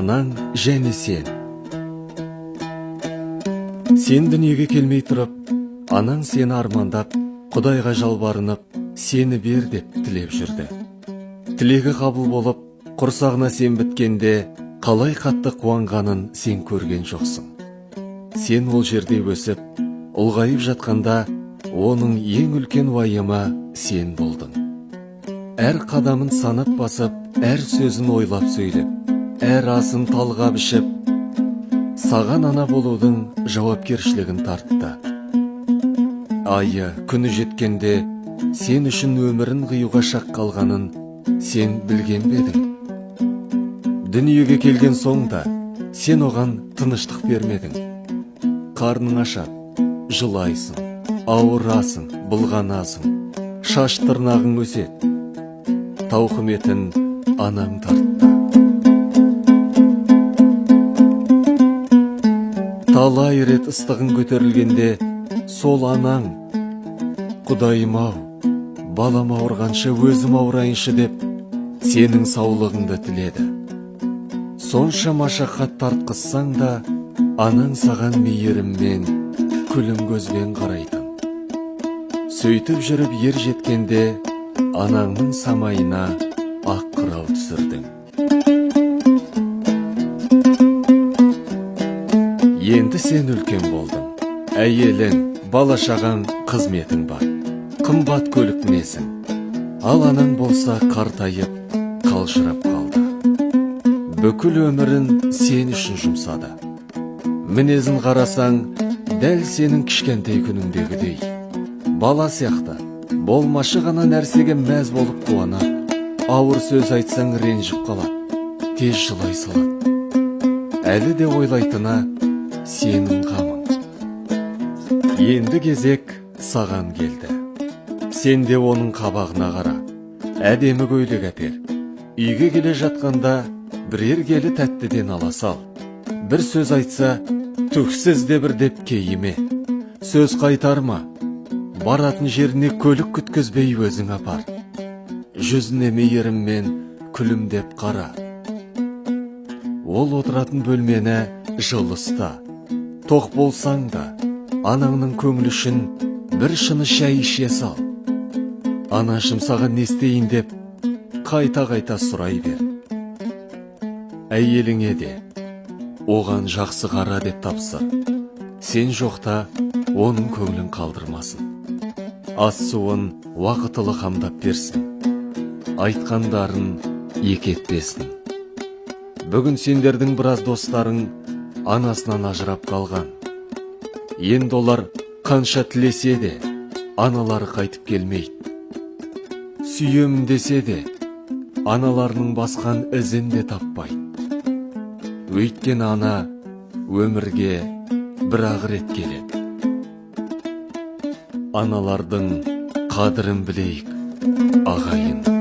анаң және сен. Сен дүниеге келмей тұрып, анаң сені армандап, Құдайға жалбарынып, сені бер деп тілеп жүрді. Тілегі қабыл болып, құрсағына сен біткенде, қалай қатты қуанғанын сен көрген жоқсың. Сен ол жерде өсіп, ұлғайып жатқанда, оның ең үлкен уайымы сен болдың. Әр қадамын санап басып, әр сөзін ойлап сөйлеп, әр асын талғап ішіп, саған ана болудың жауапкершілігін тартты. Айы, күні жеткенде, сен үшін өмірін қиюға шақ қалғанын сен білген бедің. Дүниеге келген соңда, сен оған тыныштық бермедің. Қарның ашады, жылайсың, ауырасың, былғанасың, шаш тырнағың өседі. Тауқыметін анаң тартты. Талай рет ыстығың көтерілгенде, сол анаң, Құдайым-ау, балам ауырғанша өзім ауырайыншы деп, сенің саулығыңды тіледі. Сонша машақат тартқызсаң да, анаң саған мейіріммен, күлім көзбен қарайтын. Сөйтіп жүріп ер жеткенде, анаңның самайына ақ қырау түсірдің. Енді сен үлкен болдың. Әйелің, бала-шағаң, қызметің бар. Қымбат көлік мінесің. Ал анаң болса қартайып, қалжырап қалды. Бүкіл өмірін сен үшін жұмсады. Мінезін қарасаң, дәл сенің кішкентай күніңдегідей. Бала сияқты, болмашы ғана нәрсеге мәз болып қуанады. Ауыр сөз айтсаң ренжіп қалады, тез жылай салады. Әлі де ойлайтыны сенің қамың. Енді кезек саған келді. Сен де оның қабағына қара, әдемі көйлек әпер. Үйге келе жатқанда бірер келі тәттіден ала сал. Бір сөз айтса, түксіз де бір деп кейіме. Сөз қайтарма. Баратын жеріне көлік күткізбей өзің апар. Жүзіне мейіріммен күлімдеп қара. Ол отыратын бөлмені жылыста. Тоқ болсаң да, анаңның көңілі үшін бір шыны шай іше сал. Анашым саған не істейін деп, қайта-қайта сұрай бер. Әйеліңе де, оған жақсы қара деп тапсыр. Сен жоқта оның көңілін қалдырмасын. Ас суын уақытылы қамдап берсін. Айтқандарын екі етпесін. Бүгін сендердің біраз достарың анасынан ажырап қалған. Енді олар қанша тілесе де, аналары қайтып келмейді. Сүйемін десе де, аналарының басқан ізін де таппайды. Өйткен ана өмірге бір-ақ рет келеді. Аналардың қадірін білейік, ағайын.